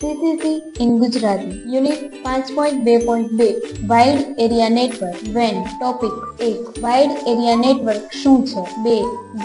CCC in Gujarati. Unit 5.2.2 Wide Area Network WAN. Topic 1. Wide Area Network શું છે? 2.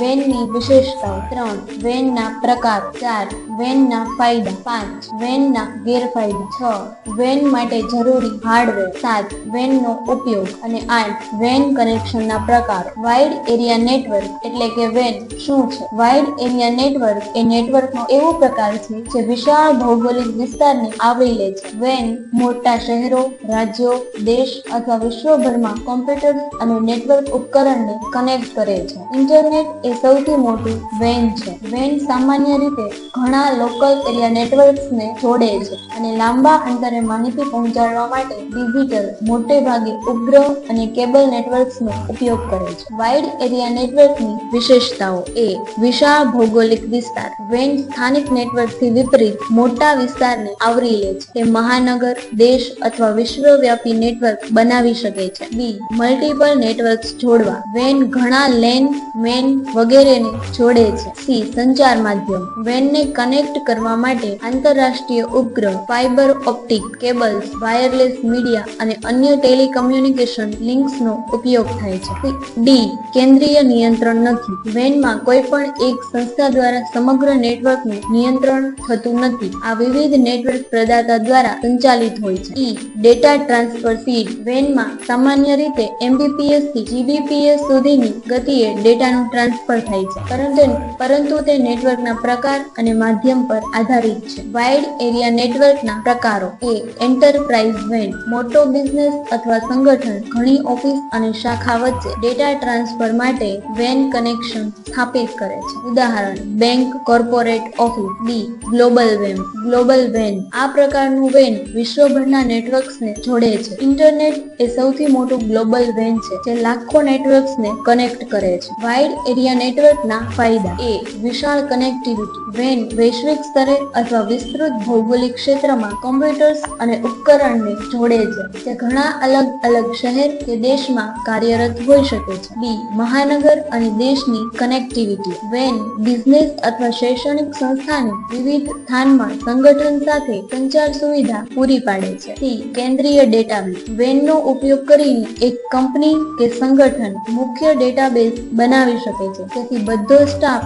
WAN ની વિશેષતાઓ. 3. WAN ના પ્રકાર. 4. WAN ના ફાયદા. 5. WAN ના ગેરફાયદા. 6. WAN માટે જરૂરી હાર્ડવેર. 7. WAN નો ઉપયોગ અને 8. WAN કનેક્શન ના પ્રકાર. વાઇડ એરિયા નેટવર્ક એટલે કે WAN શું છે? વાઇડ એરિયા નેટવર્ક એ નેટવર્કનો એવો પ્રકાર છે જે વિશાળ ભૌગોલિક વિસ્તારને આવરી લે છે. WAN મોટા શહેરો, રાજ્યો, દેશ અથવા વિશ્વભરમાં કોમ્પ્યુટર્સ અને નેટવર્ક ઉપકરણને કનેક્ટ કરે છે. ઇન્ટરનેટ એ સૌથી મોટું WAN છે. WAN સામાન્ય રીતે ઘણા લોકલ એરિયા નેટવર્ક્સને જોડે છે અને લાંબા અંતરે માહિતી પહોંચાડવા માટે ડિજિટલ, મોટે ભાગે ઉપગ્રહ અને કેબલ નેટવર્ક્સનો ઉપયોગ કરે છે. વાઇડ એરિયા નેટવર્કની વિશેષતાઓ. એ. વિશાળ ભૌગોલિક વિસ્તાર. WAN સ્થાનિક નેટવર્કથી વિપરીત મોટા વિસ્તારને આવરી લે છે. તે મહાનગર, દેશ અથવા વિશ્વવ્યાપી નેટવર્ક બનાવી શકે છે. બી. મલ્ટીપલ નેટવર્ક્સ જોડવા. WAN ઘણા LAN, WAN વગેરેને જોડે છે. સી. સંચાર માધ્યમ. WAN ને કનેક્ટ કરવા માટે આંતરરાષ્ટ્રીય ઉપગ્રહ, fibre optic cables, wireless media અને અન્ય ટેલિકમ્યુનિકેશન લિંક્સનો ઉપયોગ થાય છે. ડી. કેન્દ્રીય નિયંત્રણ નથી. WAN માં કોઈ પણ એક સંસ્થા દ્વારા સમગ્ર નેટવર્કનું નિયંત્રણ થતું નથી. આ વિવિધ નેટવર્ક પ્રદાતા દ્વારા સંચાલિત હોય છે. E. Data transfer speed. WAN માં સામાન્ય રીતે Mbps થી Gbps સુધીની ગતિએ ડેટાનું ટ્રાન્સફર થાય છે, પરંતુ તે નેટવર્કના પ્રકાર અને માધ્યમ પર આધારિત છે. વાઇડ એરિયા નેટવર્કના પ્રકારો. એ. Enterprise WAN. મોટો બિઝનેસ અથવા સંગઠન ઘણી ઓફિસ અને શાખા વચ્ચે ડેટા ટ્રાન્સફર માટે WAN કનેક્શન સ્થાપિત કરે છે. ઉદાહરણ: bank, corporate office. D. Global WAN. Global WAN. આ પ્રકારનું WAN વિશ્વભરના નેટવર્ક્સને જોડે છે. ઇન્ટરનેટ એ સૌથી મોટું ગ્લોબલ WAN છે જે લાખો નેટવર્ક્સને કનેક્ટ કરે છે. વાઇડ એરિયા નેટવર્કના ફાયદા. એ. વિશાળ કનેક્ટિવિટી. WAN વૈશ્વિક સ્તરે અથવા વિસ્તૃત ભૌગોલિક ક્ષેત્રમાં કોમ્પ્યુટર્સ અને ઉપકરણને જોડે છે જે ઘણા અલગ અલગ શહેર કે દેશમાં કાર્યરત હોઈ શકે છે. બી. મહાનગર અને દેશની કનેક્ટિવિટી. WAN બિઝનેસ અથવા શૈક્ષણિક સંસ્થાને વિવિધ સ્થાનમાં સંગઠન સાથે સંચાર સુવિધા પૂરી પાડે છે. સી. કેન્દ્રીય ડેટાબેઝ. WAN નો ઉપયોગ કરીને એક કંપની કે સંગઠન મુખ્ય ડેટાબેઝ બનાવી શકે છે જેથી બધો સ્ટાફ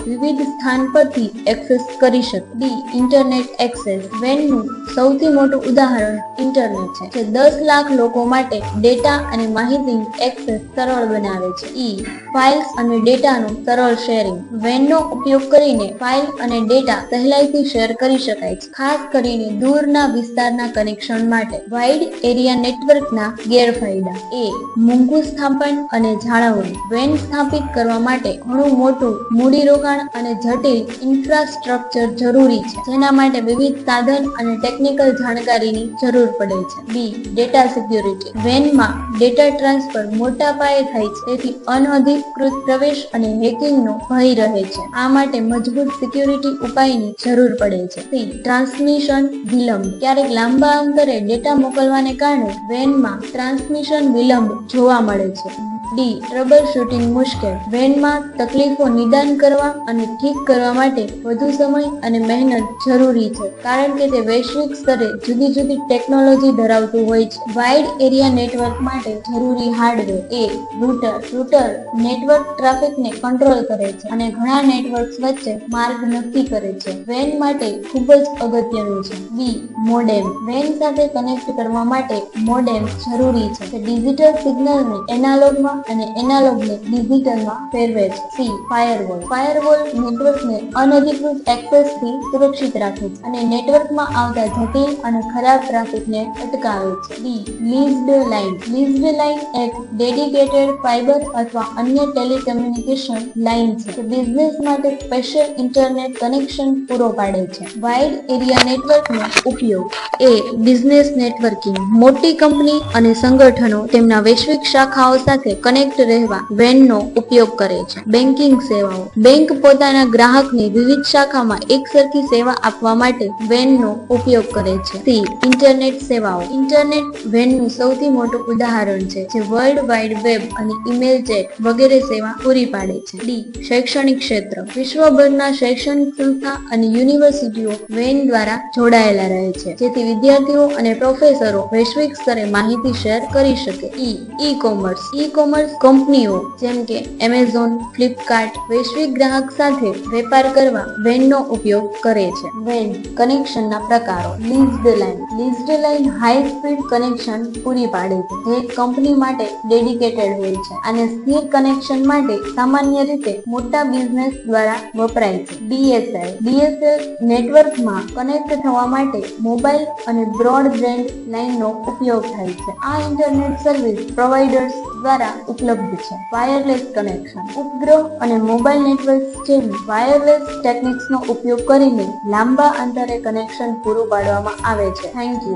વિવિધ સ્થાન પરથી એક્સેસ કરી શકે. ડી. Internet access. WAN નું સૌથી મોટું ઉદાહરણ ઇન્ટરનેટ છે જે 10 લાખ લોકો માટે ડેટા અને માહિતીની એક્સેસ સરળ બનાવે છે. ઈ. ફાઇલ્સ અને ડેટાનું સરળ શેરિંગ. WAN નો ઉપયોગ કરીને ફાઇલ અને ડેટા સહેલાઈથી શેર કરી શકાય છે, ખાસ કરીને દૂરના વિસ્તારના કનેક્શન માટે. વાઇડ એરિયા નેટવર્કના ગેરફાયદા. એ. મોંઘું સ્થાપન અને જાળવણી. WAN સ્થાપિત કરવા માટે ઘણું મોટું મૂડીરોકાણ અને જટિલ ઇન્ફ્રાસ્ટ્રક્ચર જરૂરી છે, જેના માટે વિવિધ સાધન અને ટેકનિકલ જાણકારીની જરૂર પડે છે. બી. Data security. WAN માં ડેટા ટ્રાન્સફર મોટા પાયે થાય છે, તેથી અનધિકૃત પ્રવેશ અને હેકિંગનો ભય રહે છે. આ માટે મજબૂત સિક્યુરિટી ઉપાયની જરૂર પડે છે. સી. ટ્રાન્સમિશન વિલંબ. ક્યારેક લાંબા અંતરે ડેટા મોકલવાને કારણે WAN માં ટ્રાન્સમિશન વિલંબ જોવા મળે છે. ડી. ટ્રબલ શૂટિંગ મુશ્કેલ. WAN માં તકલીફો નિદાન કરવા અને ઠીક કરવા માટે વધુ સમય અને મહેનત જરૂરી છે, કારણ કે તે વૈશ્વિક સ્તરે જુદી જુદી ટેકનોલોજી ધરાવતું હોય છે. વાઇડ એરિયા નેટવર્ક માટે જરૂરી હાર્ડવેર. એ. રૂટર. રૂટર નેટવર્ક ટ્રાફિકને કંટ્રોલ કરે છે અને ઘણા નેટવર્ક્સ વચ્ચે માર્ગ નક્કી કરે છે. WAN માટે ખૂબ જ અગત્યનું છે. બી. મોડેમ. WAN સાથે કનેક્ટ કરવા માટે મોડેમ જરૂરી છે. તે ડિજિટલ સિગ્નલને એનાલોગમાં અને એનાલોગને ડિજિટલમાં ફેરવે છે. સી. ફાયરવોલ. ફાયરવોલ નેટવર્કને અનધિકૃત એક્સેસથી સુરક્ષિત રાખે છે અને નેટવર્કમાં આવતા જટિલ અને ખરાબ ટ્રાફિકને અટકાવે છે. ડી. લીઝ્ડ લાઇન. લીઝ્ડ લાઇન એક ડેડિકેટેડ ફાઇબર અથવા અન્ય ટેલિકમ્યુનિકેશન લાઇન છે જે બિઝનેસ માટે સ્પેશિયલ ઇન્ટરનેટ કનેક્શન પૂરો પાડે છે. વાઇડ એરિયા નેટવર્કનો ઉપયોગ. એ. Business networking. મોટી કંપની અને સંગઠનો તેમના વૈશ્વિક શાખાઓ સાથે કનેક્ટ રહેવા વેનનો ઉપયોગ કરે છે. બેન્કિંગ સેવાઓ. બેંક પોતાના ગ્રાહકની વિવિધ શાખામાં એકસરખી સેવા આપવા માટે વેનનો ઉપયોગ કરે છે. સી. ઇન્ટરનેટ સેવાઓ. ઇન્ટરનેટ વેનનું સૌથી મોટું ઉદાહરણ છે, જે વર્લ્ડ વાઇડ વેબ અને ઈમેલ ચેટ વગેરે સેવા પૂરી પાડે છે. ડી. શૈક્ષણિક ક્ષેત્ર. વિશ્વભરના શૈક્ષણિક સંસ્થા અને યુનિવર્સિટીઓ વેન દ્વારા જોડાયેલા રહે છે, જેથી વિદ્યાર્થીઓ અને પ્રોફેસરો વૈશ્વિક સ્તરે માહિતી શેર કરી શકે. E commerce. ઈ કોમર્સ કંપનીઓ જેમ કે એમેઝોન, ફ્લિપકાર્ટ વૈશ્વિક ગ્રાહક સાથે વેપાર કરવા વેનનો ઉપયોગ કરે છે. વેન કનેક્શનના પ્રકારો. Leased line. Leased line high speed connection પૂરી પાડે છે, જે કંપની માટે ડેડિકેટેડ હોય છે અને સ્થિર કનેક્શન માટે સામાન્ય રીતે મોટા બિઝનેસ દ્વારા વપરાય છે. ડીએસએલ. ડીએસએલ નેટવર્કમાં કનેક્ટ થવા માટે મોબાઈલ અને બ્રોડબેન્ડ લાઇનનો ઉપયોગ થાય છે. આ ઇન્ટરનેટ સર્વિસ પ્રોવાઇડર્સ દ્વારા ઉપલબ્ધ છે. Wireless connection. ઉપગ્રહ અને મોબાઈલ નેટવર્ક્સ જેવી વાયરલેસ ટેકનિક્સનો ઉપયોગ કરીને લાંબા અંતરે કનેક્શન પૂરું પાડવામાં આવે છે. Thank you.